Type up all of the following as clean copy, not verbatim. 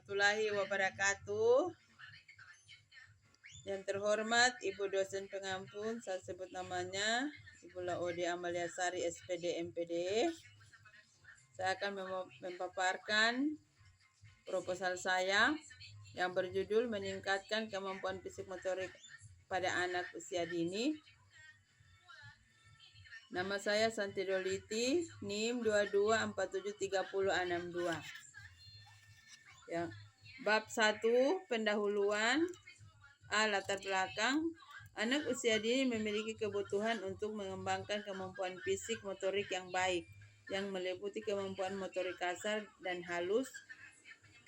warahmatullahi wabarakatuh. Yang terhormat Ibu dosen pengampun, saya sebut namanya Ibu Laode Amaliasari SPD MPD. Saya akan memaparkan proposal saya yang berjudul meningkatkan kemampuan fisik motorik pada anak usia dini. Nama saya Santi Doliti, NIM 22473062. Ya. Bab 1, pendahuluan. A. Latar belakang. Anak usia dini memiliki kebutuhan untuk mengembangkan kemampuan fisik motorik yang baik, yang meliputi kemampuan motorik kasar dan halus.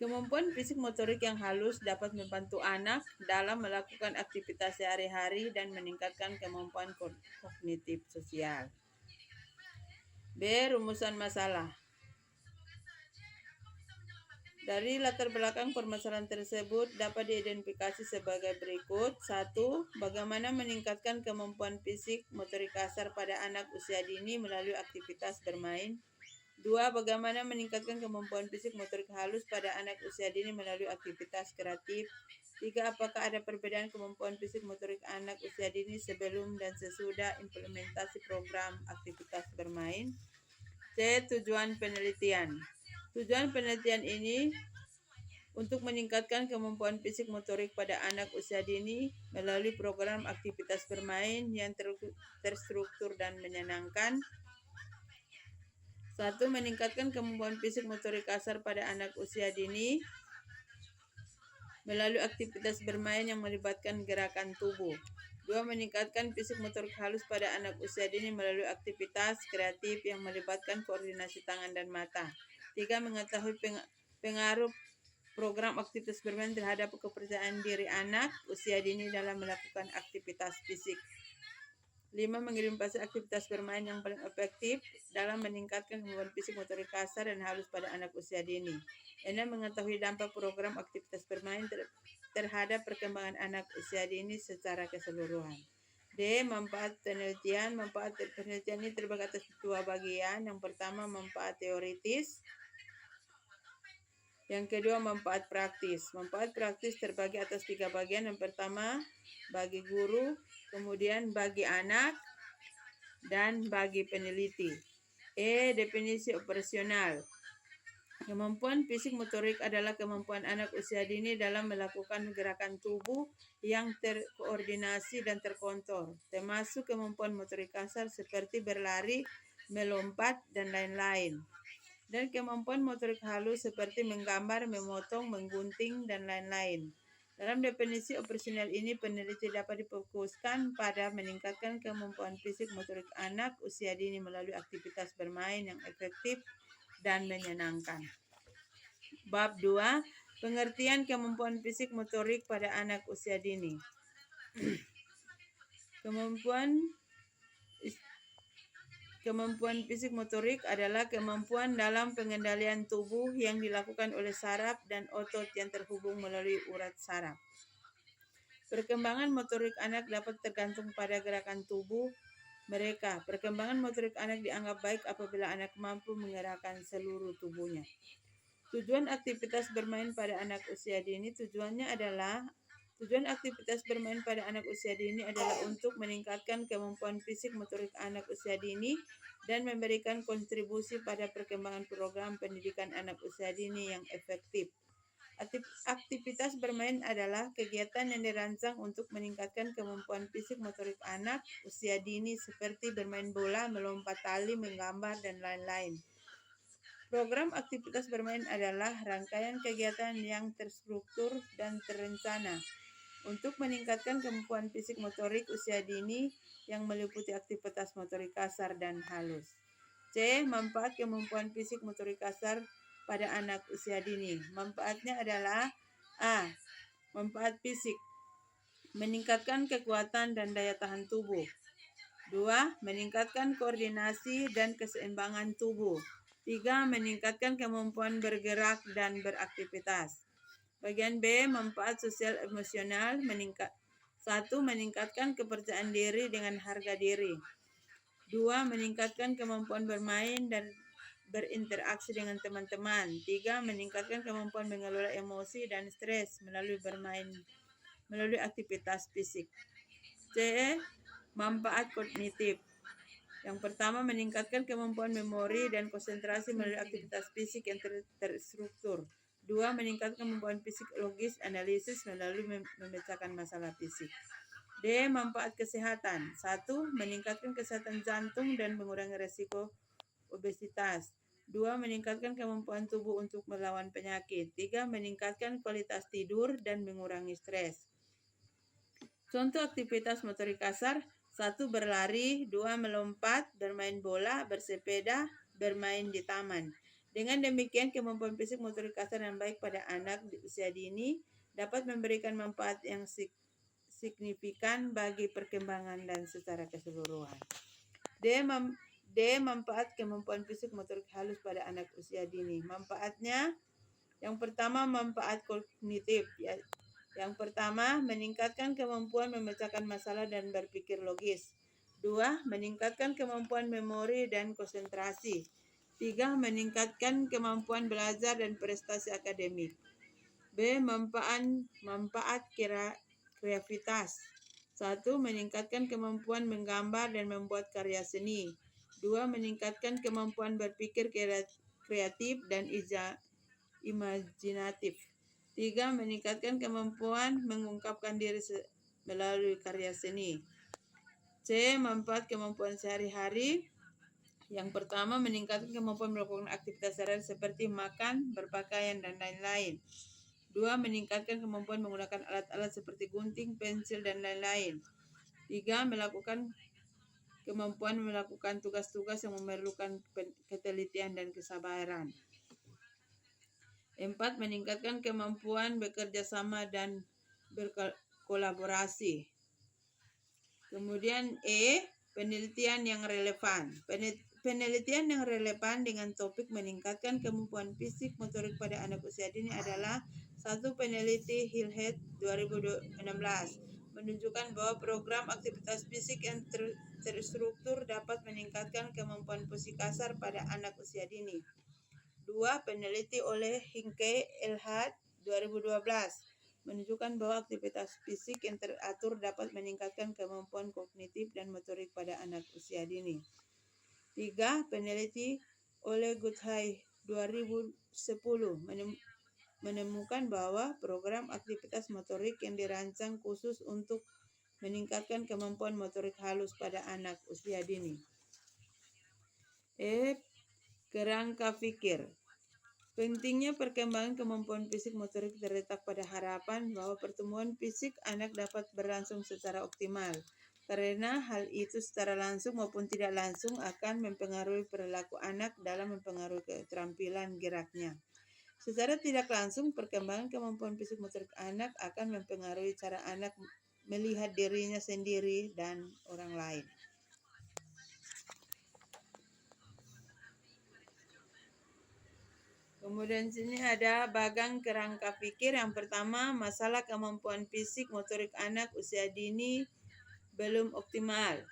Kemampuan fisik motorik yang halus dapat membantu anak dalam melakukan aktivitas sehari-hari dan meningkatkan kemampuan kognitif sosial. B. Rumusan masalah. Dari latar belakang permasalahan tersebut dapat diidentifikasi sebagai berikut. 1. Bagaimana meningkatkan kemampuan fisik motorik kasar pada anak usia dini melalui aktivitas bermain. 2. Bagaimana meningkatkan kemampuan fisik motorik halus pada anak usia dini melalui aktivitas kreatif. 3. Apakah ada perbedaan kemampuan fisik motorik anak usia dini sebelum dan sesudah implementasi program aktivitas bermain. C. Tujuan penelitian. Tujuan penelitian ini untuk meningkatkan kemampuan fisik motorik pada anak usia dini melalui program aktivitas bermain yang terstruktur dan menyenangkan. 1. Meningkatkan kemampuan fisik motorik kasar pada anak usia dini melalui aktivitas bermain yang melibatkan gerakan tubuh. 2. Meningkatkan fisik motorik halus pada anak usia dini melalui aktivitas kreatif yang melibatkan koordinasi tangan dan mata. 3. Mengetahui pengaruh program aktivitas bermain terhadap kepercayaan diri anak usia dini dalam melakukan aktivitas fisik. 5. Mengimplementasi aktivitas bermain yang paling efektif dalam meningkatkan kemampuan fisik motorik kasar dan halus pada anak usia dini. 6. Mengetahui dampak program aktivitas bermain terhadap perkembangan anak usia dini secara keseluruhan. D. Manfaat penelitian. Manfaat penelitian ini terbagi atas dua bagian. Yang pertama, manfaat teoritis. Yang kedua, manfaat praktis. Manfaat praktis terbagi atas 3 bagian. Yang pertama, bagi guru, kemudian bagi anak, dan bagi peneliti. E. Definisi operasional. Kemampuan fisik motorik adalah kemampuan anak usia dini dalam melakukan gerakan tubuh yang terkoordinasi dan terkontrol, termasuk kemampuan motorik kasar seperti berlari, melompat, dan lain-lain. Dan kemampuan motorik halus seperti menggambar, memotong, menggunting, dan lain-lain. Dalam definisi operasional ini, peneliti dapat difokuskan pada meningkatkan kemampuan fisik motorik anak usia dini melalui aktivitas bermain yang efektif dan menyenangkan. Bab 2. Pengertian kemampuan fisik motorik pada anak usia dini. Kemampuan fisik motorik adalah kemampuan dalam pengendalian tubuh yang dilakukan oleh saraf dan otot yang terhubung melalui urat saraf. Perkembangan motorik anak dapat tergantung pada gerakan tubuh mereka. Perkembangan motorik anak dianggap baik apabila anak mampu menggerakkan seluruh tubuhnya. Tujuan aktivitas bermain pada anak usia dini. Tujuan aktivitas bermain pada anak usia dini adalah untuk meningkatkan kemampuan fisik motorik anak usia dini dan memberikan kontribusi pada perkembangan program pendidikan anak usia dini yang efektif. Aktivitas bermain adalah kegiatan yang dirancang untuk meningkatkan kemampuan fisik motorik anak usia dini seperti bermain bola, melompat tali, menggambar, dan lain-lain. Program aktivitas bermain adalah rangkaian kegiatan yang terstruktur dan terencana untuk meningkatkan kemampuan fisik motorik usia dini yang meliputi aktivitas motorik kasar dan halus. C. Manfaat kemampuan fisik motorik kasar pada anak usia dini. Manfaatnya adalah A. Manfaat fisik. Meningkatkan kekuatan dan daya tahan tubuh. 2. Meningkatkan koordinasi dan keseimbangan tubuh. 3. Meningkatkan kemampuan bergerak dan beraktivitas. Bagian B. Manfaat sosial emosional. 1. Meningkatkan kepercayaan diri dengan harga diri. 2. Meningkatkan kemampuan bermain berinteraksi dengan teman-teman. 3. Meningkatkan kemampuan mengelola emosi dan stres melalui aktivitas fisik. C. Manfaat kognitif. Yang pertama, meningkatkan kemampuan memori dan konsentrasi melalui aktivitas fisik yang terstruktur. 2. Meningkatkan kemampuan psikologis analisis melalui memecahkan masalah fisik. D. Manfaat kesehatan. 1. Meningkatkan kesehatan jantung dan mengurangi resiko obesitas. 2. Meningkatkan kemampuan tubuh untuk melawan penyakit. 3. Meningkatkan kualitas tidur dan mengurangi stres. Contoh aktivitas motorik kasar: 1. Berlari, 2. Melompat, bermain bola, bersepeda, bermain di taman. Dengan demikian, kemampuan fisik motorik kasar yang baik pada anak di usia dini dapat memberikan manfaat yang signifikan bagi perkembangan dan secara keseluruhan. D. Manfaat kemampuan fisik motorik halus pada anak usia dini. Manfaatnya, yang pertama, manfaat kognitif. Yang pertama, meningkatkan kemampuan memecahkan masalah dan berpikir logis. 2. Meningkatkan kemampuan memori dan konsentrasi. 3. Meningkatkan kemampuan belajar dan prestasi akademik. B. Manfaat kreativitas. 1. Meningkatkan kemampuan menggambar dan membuat karya seni. 2. Meningkatkan kemampuan berpikir kreatif dan imajinatif. 3. Meningkatkan kemampuan mengungkapkan diri melalui karya seni. C. Manfaat kemampuan sehari-hari. Yang pertama, meningkatkan kemampuan melakukan aktivitas sehari-hari seperti makan, berpakaian, dan lain-lain. 2. Meningkatkan kemampuan menggunakan alat-alat seperti gunting, pensil, dan lain-lain. 3. Kemampuan melakukan tugas-tugas yang memerlukan ketelitian dan kesabaran. 4. Meningkatkan kemampuan bekerja sama dan berkolaborasi. Kemudian E. Penelitian yang relevan. Penelitian yang relevan dengan topik meningkatkan kemampuan fisik motorik pada anak usia dini adalah: 1. Peneliti Hillhead 2016 menunjukkan bahwa program aktivitas fisik yang terstruktur dapat meningkatkan kemampuan fisik kasar pada anak usia dini. 2. Peneliti oleh Hinke Elhad 2012 menunjukkan bahwa aktivitas fisik yang teratur dapat meningkatkan kemampuan kognitif dan motorik pada anak usia dini. 3. Peneliti oleh Goodhye 2010 menemukan bahwa program aktivitas motorik yang dirancang khusus untuk meningkatkan kemampuan motorik halus pada anak usia dini. Kerangka pikir. Pentingnya perkembangan kemampuan fisik motorik terletak pada harapan bahwa pertumbuhan fisik anak dapat berlangsung secara optimal, karena hal itu secara langsung maupun tidak langsung akan mempengaruhi perilaku anak dalam mempengaruhi keterampilan geraknya. Secara tidak langsung, perkembangan kemampuan fisik motorik anak akan mempengaruhi cara anak melihat dirinya sendiri dan orang lain. Kemudian sini ada bagang kerangka pikir. Yang pertama, masalah kemampuan fisik motorik anak usia dini belum optimal.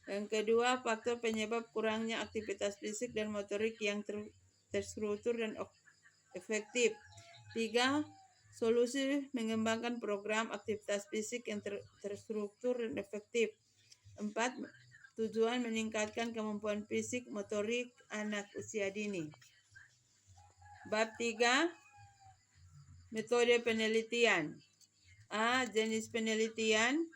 Yang kedua, faktor penyebab kurangnya aktivitas fisik dan motorik yang terstruktur dan efektif. 3. Solusi mengembangkan program aktivitas fisik yang terstruktur dan efektif. 4. Tujuan meningkatkan kemampuan fisik motorik anak usia dini. Bab 3. Metode penelitian. A. Jenis penelitian.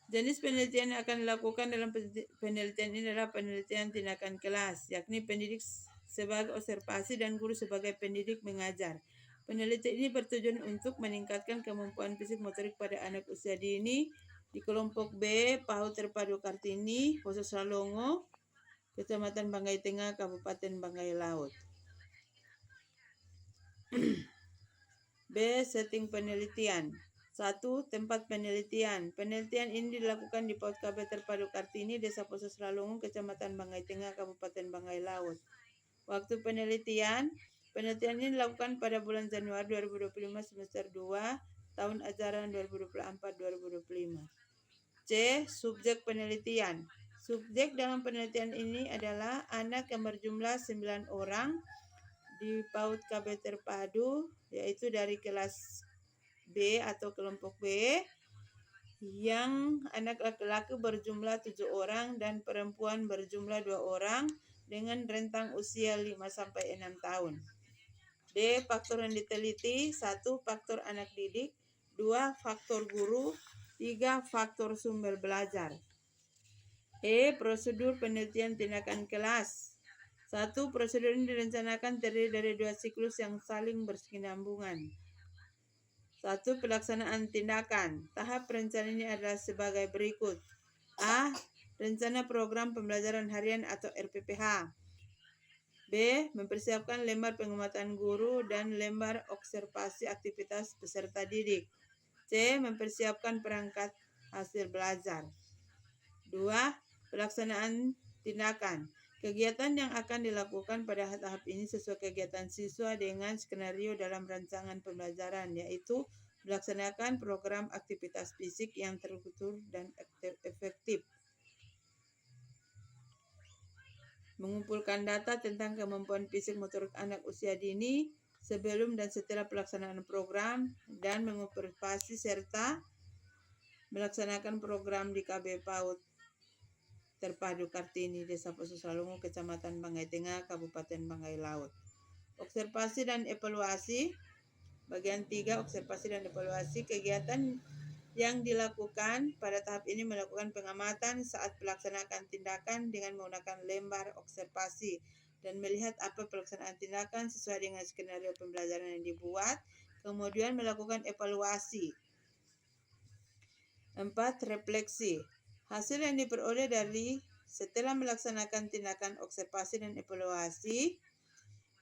Jenis penelitian yang akan dilakukan dalam penelitian ini adalah penelitian tindakan kelas, yakni pendidik sebagai observasi dan guru sebagai pendidik mengajar. Penelitian ini bertujuan untuk meningkatkan kemampuan fisik motorik pada anak usia dini di kelompok B, PAUD Terpadu Kartini, Poso Salongo, Kecamatan Banggai Tengah, Kabupaten Banggai Laut. B. Setting penelitian. 1. Tempat penelitian. Penelitian ini dilakukan di PAUD KB Terpadu Kartini, Desa Poso Salongo, Kecamatan Banggai Tengah, Kabupaten Banggai Laut. Waktu penelitian ini dilakukan pada bulan Januari 2025 semester 2 tahun ajaran 2024-2025. C. Subjek penelitian. Subjek dalam penelitian ini adalah anak yang berjumlah 9 orang di PAUD KB terpadu, yaitu dari kelas B atau kelompok B, yang anak laki-laki berjumlah 7 orang dan perempuan berjumlah 2 orang dengan rentang usia 5-6 tahun. D. Faktor yang diteliti: 1. Faktor anak didik, 2. Faktor guru, 3. Faktor sumber belajar. E. Prosedur penelitian tindakan kelas. 1. Prosedur ini direncanakan terdiri dari 2 siklus yang saling berkesinambungan. 1. Pelaksanaan tindakan. Tahap perencanaan ini adalah sebagai berikut. A. Rencana program pembelajaran harian atau RPPH. B. Mempersiapkan lembar pengamatan guru dan lembar observasi aktivitas peserta didik. C. Mempersiapkan perangkat hasil belajar. 2. Pelaksanaan tindakan. Kegiatan yang akan dilakukan pada tahap ini sesuai kegiatan siswa dengan skenario dalam rancangan pembelajaran, yaitu melaksanakan program aktivitas fisik yang terukur dan efektif, mengumpulkan data tentang kemampuan fisik motorik anak usia dini sebelum dan setelah pelaksanaan program, dan mengobservasi serta melaksanakan program di KB PAUD terpadu Kartini, Desa Pososalungu, Kecamatan Banggai Tengah, Kabupaten Banggai Laut. Observasi dan evaluasi. Bagian 3, observasi dan evaluasi. Kegiatan yang dilakukan pada tahap ini melakukan pengamatan saat melaksanakan tindakan dengan menggunakan lembar observasi dan melihat apa pelaksanaan tindakan sesuai dengan skenario pembelajaran yang dibuat, kemudian melakukan evaluasi. 4. Refleksi. Hasil yang diperoleh dari setelah melaksanakan tindakan observasi dan evaluasi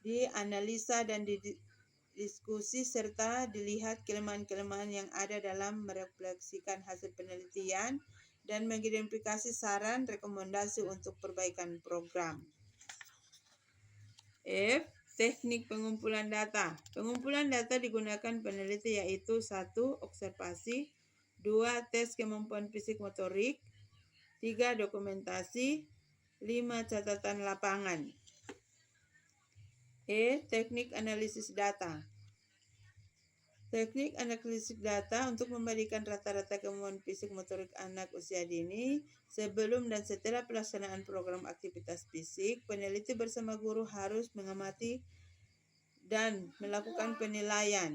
dianalisa dan didiskusi serta dilihat kelemahan-kelemahan yang ada dalam merefleksikan hasil penelitian dan mengidentifikasi saran rekomendasi untuk perbaikan program. F. Teknik pengumpulan data. Pengumpulan data digunakan peneliti yaitu 1. Observasi, 2. Tes kemampuan fisik motorik, 3. Dokumentasi, 5. Catatan lapangan. E. Teknik analisis data. Teknik analisis data untuk membandingkan rata-rata kemampuan fisik motorik anak usia dini sebelum dan setelah pelaksanaan program aktivitas fisik. Peneliti bersama guru harus mengamati dan melakukan penilaian,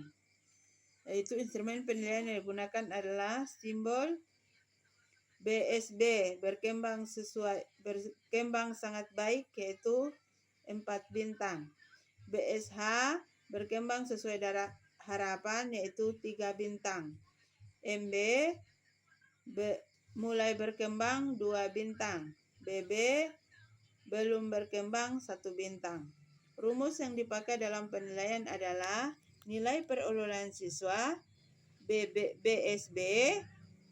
yaitu instrumen penilaian yang digunakan adalah simbol BSB, berkembang sangat baik, yaitu 4 bintang. BSH, berkembang sesuai harapan, yaitu 3 bintang. MB, mulai berkembang 2 bintang. BB, belum berkembang 1 bintang. Rumus yang dipakai dalam penilaian adalah nilai perolehan siswa BSB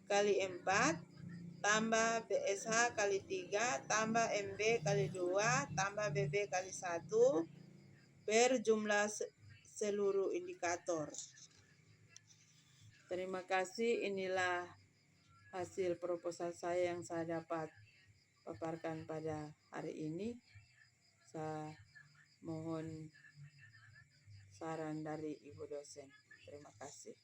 kali 4 tambah BSH kali 3 tambah MB kali 2 tambah BB kali 1 per jumlah seluruh indikator. Terima kasih. Inilah hasil proposal saya yang saya dapat paparkan pada hari ini. Saya mohon saran dari Ibu dosen. Terima kasih.